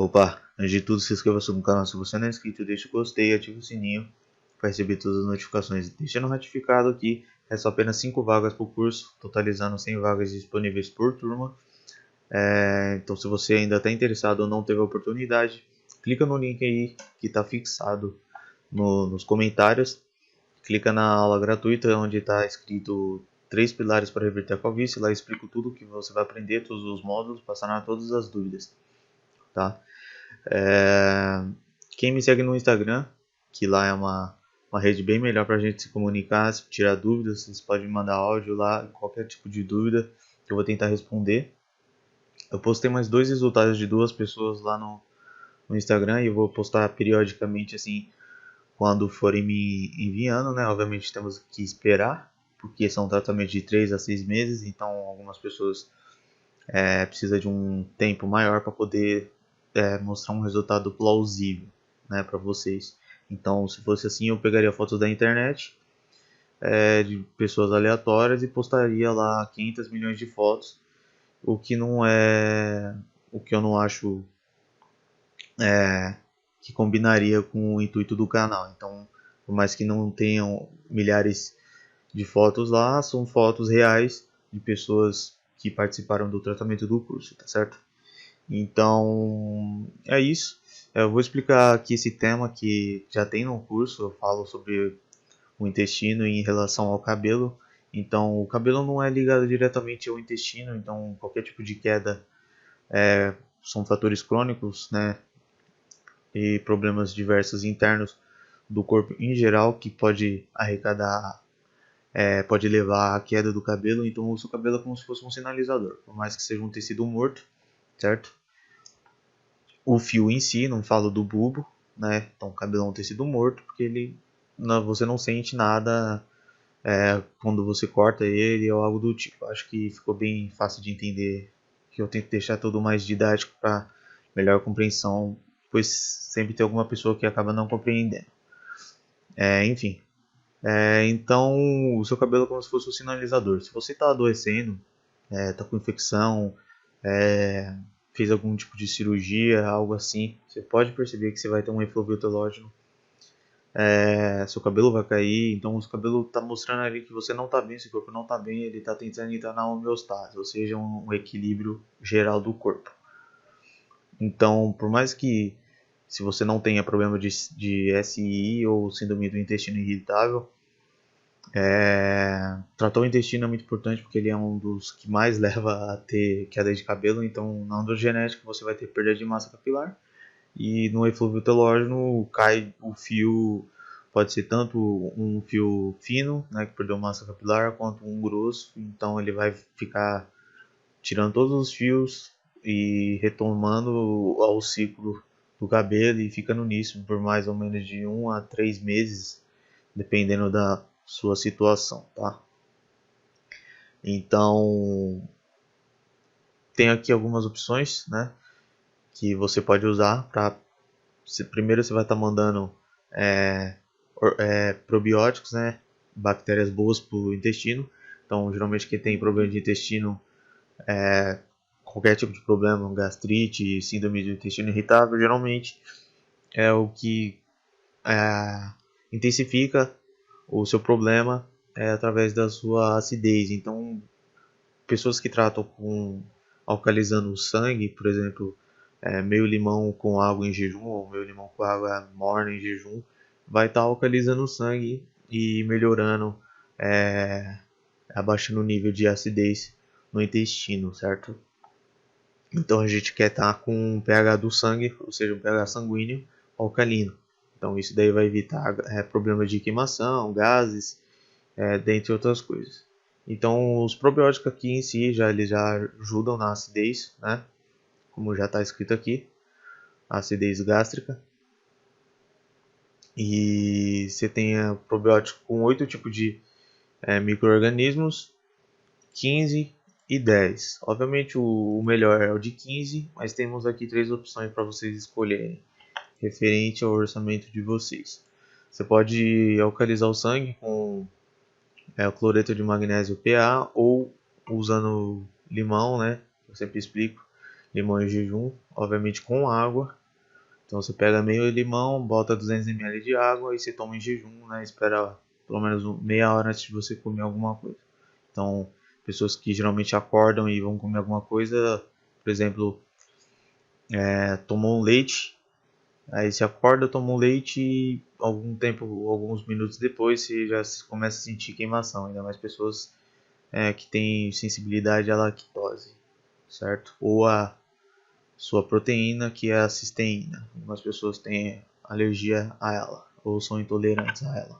Opa, antes de tudo, se inscreva no canal se você não é inscrito, deixa o gostei e ative o sininho para receber todas as notificações. Deixando ratificado aqui, só apenas 5 vagas por curso, totalizando 100 vagas disponíveis por turma. Então, se você ainda está interessado ou não teve a oportunidade, clica no link aí que está fixado nos comentários. Clica na aula gratuita onde está escrito 3 pilares para reverter a calvície. Lá eu explico tudo que você vai aprender, todos os módulos, passando todas as dúvidas, tá? Quem me segue no Instagram, que lá é uma rede bem melhor para a gente se comunicar, se tirar dúvidas, vocês podem me mandar áudio lá, qualquer tipo de dúvida que eu vou tentar responder. Eu postei mais 2 resultados de 2 pessoas lá no Instagram e eu vou postar periodicamente assim quando forem me enviando, né? Obviamente temos que esperar, porque são tratamentos de 3 a 6 meses, então algumas pessoas precisam de um tempo maior para poder mostrar um resultado plausível, né, para vocês. Então, se fosse assim, eu pegaria fotos da internet de pessoas aleatórias e postaria lá 500 milhões de fotos, o que não é, o que eu não acho que combinaria com o intuito do canal. Então, por mais que não tenham milhares de fotos lá, são fotos reais de pessoas que participaram do tratamento do curso, tá certo? Então, é isso. Eu vou explicar aqui esse tema que já tem no curso. Eu falo sobre o intestino em relação ao cabelo. Então, o cabelo não é ligado diretamente ao intestino. Então, qualquer tipo de queda são fatores crônicos, né? E problemas diversos internos do corpo em geral que pode arrecadar, pode levar à queda do cabelo. Então, o seu cabelo é como se fosse um sinalizador, por mais que seja um tecido morto, certo? O fio em si, não falo do bulbo, né? Então o cabelo é um tecido morto, porque ele, não, você não sente nada quando você corta ele ou algo do tipo. Acho que ficou bem fácil de entender, que eu tento deixar tudo mais didático para melhor compreensão, pois sempre tem alguma pessoa que acaba não compreendendo. Enfim, então o seu cabelo é como se fosse um sinalizador. Se você está adoecendo, está com infecção, fez algum tipo de cirurgia, algo assim, você pode perceber que você vai ter um efluvio telógeno, seu cabelo vai cair, então o seu cabelo está mostrando ali que você não está bem, seu corpo não está bem, ele está tentando entrar na homeostase, ou seja, um equilíbrio geral do corpo. Então, por mais que se você não tenha problema de SI ou síndrome do intestino irritável, tratar o intestino é muito importante porque ele é um dos que mais leva a ter queda de cabelo. Então, na androgenética você vai ter perda de massa capilar e no eflúvio telógeno cai o fio, pode ser tanto um fio fino, né, que perdeu massa capilar, quanto um grosso. Então ele vai ficar tirando todos os fios e retomando ao ciclo do cabelo e ficando nisso por mais ou menos de 1 a 3 meses, dependendo da sua situação, tá? Então, tem aqui algumas opções, né, que você pode usar para. Primeiro você vai estar mandando probióticos, né, bactérias boas para o intestino. Então, geralmente quem tem problema de intestino, qualquer tipo de problema, gastrite, síndrome do intestino irritável, geralmente é o que intensifica o seu problema através da sua acidez. Então, pessoas que tratam com alcalizando o sangue, por exemplo, meio limão com água em jejum ou meio limão com água morna em jejum, vai estar alcalizando o sangue e melhorando, abaixando o nível de acidez no intestino, certo? Então a gente quer estar com um pH do sangue, ou seja, um pH sanguíneo alcalino. Então isso daí vai evitar problemas de queimação, gases, dentre outras coisas. Então os probióticos aqui em si eles já ajudam na acidez, né? Como já está escrito aqui, acidez gástrica. E você tem probiótico com 8 tipos de micro-organismos, 15 e 10. Obviamente o melhor é o de 15, mas temos aqui 3 opções para vocês escolherem, referente ao orçamento de vocês. Você pode alcalizar o sangue com o cloreto de magnésio PA ou usando limão, né? Eu sempre explico limão em jejum, obviamente com água. Então você pega meio limão, bota 200 ml de água e você toma em jejum, né? Espera pelo menos meia hora antes de você comer alguma coisa. Então, pessoas que geralmente acordam e vão comer alguma coisa, por exemplo, tomou um leite, aí você acorda, toma um leite e algum tempo, alguns minutos depois, você já começa a sentir queimação. Ainda mais pessoas que têm sensibilidade à lactose, certo? Ou a sua proteína, que é a cisteína. Algumas pessoas têm alergia a ela ou são intolerantes a ela,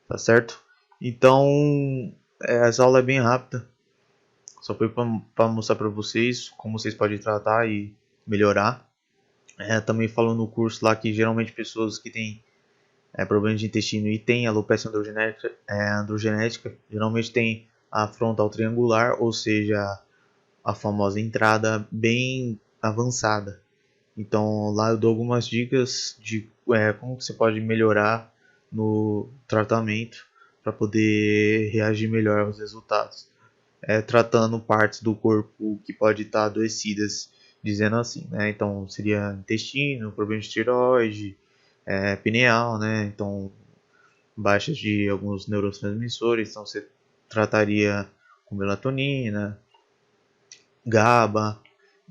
tá certo? Então, essa aula é bem rápida, só foi para mostrar para vocês como vocês podem tratar e melhorar. Também falou no curso lá que geralmente pessoas que têm problemas de intestino e têm alopecia androgenética geralmente tem a frontal triangular, ou seja, a famosa entrada bem avançada. Então lá eu dou algumas dicas de como você pode melhorar no tratamento para poder reagir melhor aos resultados. Tratando partes do corpo que pode estar adoecidas, dizendo assim, né? Então seria intestino, problema de tireoide, pineal, né? Então baixas de alguns neurotransmissores, então você trataria com melatonina, GABA,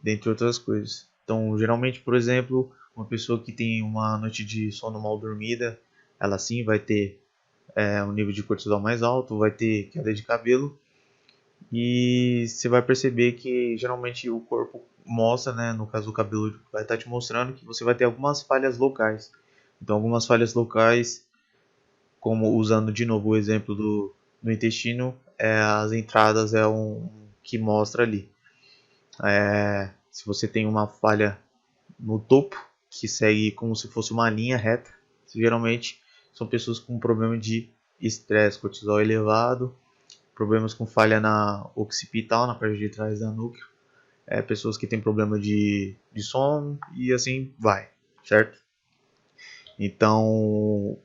dentre outras coisas. Então, geralmente, por exemplo, uma pessoa que tem uma noite de sono mal dormida, ela sim vai ter um nível de cortisol mais alto, vai ter queda de cabelo e você vai perceber que geralmente o corpo mostra, né, no caso o cabelo vai estar te mostrando que você vai ter algumas falhas locais. Então, algumas falhas locais, como usando de novo o exemplo do intestino, as entradas é um que mostra ali. Se você tem uma falha no topo, que segue como se fosse uma linha reta, geralmente são pessoas com problema de estresse, cortisol elevado, problemas com falha na occipital, na parte de trás da nuca, pessoas que têm problema de sono e assim vai, certo? Então,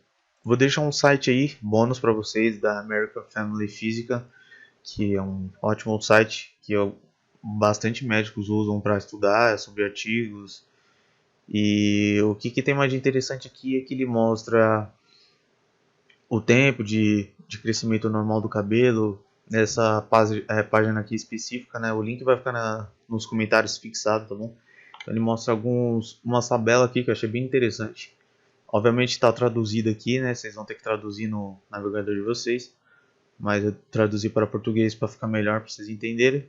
vou deixar um site aí, bônus para vocês, da American Family Física, que é um ótimo site que bastante médicos usam para estudar sobre artigos. E o que tem mais de interessante aqui é que ele mostra o tempo de crescimento normal do cabelo. Nessa página aqui específica, né? O link vai ficar nos comentários fixado, tá bom? Então ele mostra uma tabela aqui que eu achei bem interessante. Obviamente está traduzido aqui, né? Vocês vão ter que traduzir no navegador de vocês, mas eu traduzi para português para ficar melhor para vocês entenderem.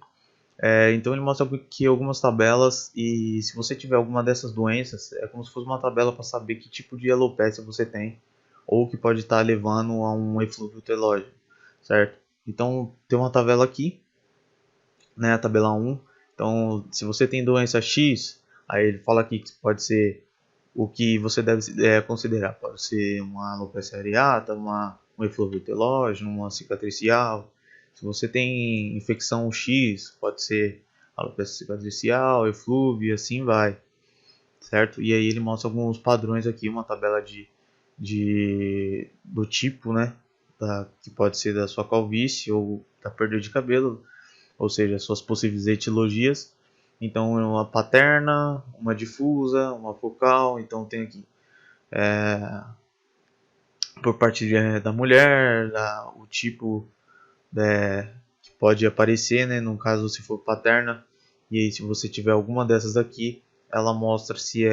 Então ele mostra aqui algumas tabelas e se você tiver alguma dessas doenças, é como se fosse uma tabela para saber que tipo de alopecia você tem ou que pode estar levando a um eflúvio telógeno, certo? Então tem uma tabela aqui, né, a tabela 1. Então se você tem doença X, aí ele fala aqui que pode ser o que você deve considerar. Pode ser uma alopecia areata, um eflúvio telógeno, uma cicatricial. Se você tem infecção X, pode ser alopecia cicatricial, eflúvio e assim vai, certo? E aí ele mostra alguns padrões aqui, uma tabela do tipo, né? Que pode ser da sua calvície ou da perda de cabelo, ou seja, suas possíveis etiologias. Então, uma paterna, uma difusa, uma focal. Então, tem aqui por parte da mulher, o tipo que pode aparecer, né? No caso, se for paterna. E aí, se você tiver alguma dessas aqui, ela mostra se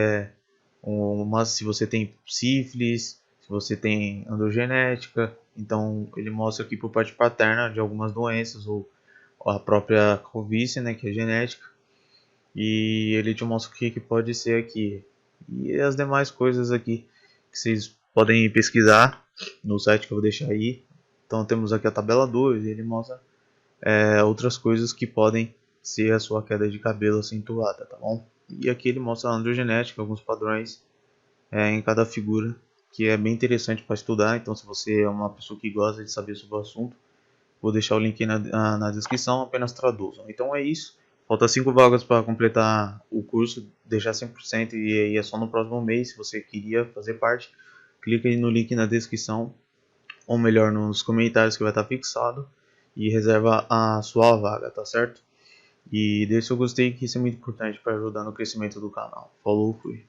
se você tem sífilis, se você tem androgenética. Então, ele mostra aqui por parte paterna de algumas doenças ou a própria calvície, né, que é genética. E ele te mostra o que pode ser aqui. E as demais coisas aqui que vocês podem pesquisar no site que eu vou deixar aí. Então temos aqui a tabela 2, e ele mostra outras coisas que podem ser a sua queda de cabelo acentuada, tá bom? E aqui ele mostra a androgenética, alguns padrões em cada figura, que é bem interessante para estudar. Então se você é uma pessoa que gosta de saber sobre o assunto, vou deixar o link aí na descrição, apenas traduzam. Então é isso. Falta 5 vagas para completar o curso, deixar 100% e aí é só no próximo mês. Se você queria fazer parte, clica aí no link na descrição, ou melhor, nos comentários que vai estar fixado, e reserva a sua vaga, tá certo? E deixe seu gostei, que isso é muito importante para ajudar no crescimento do canal. Falou, fui.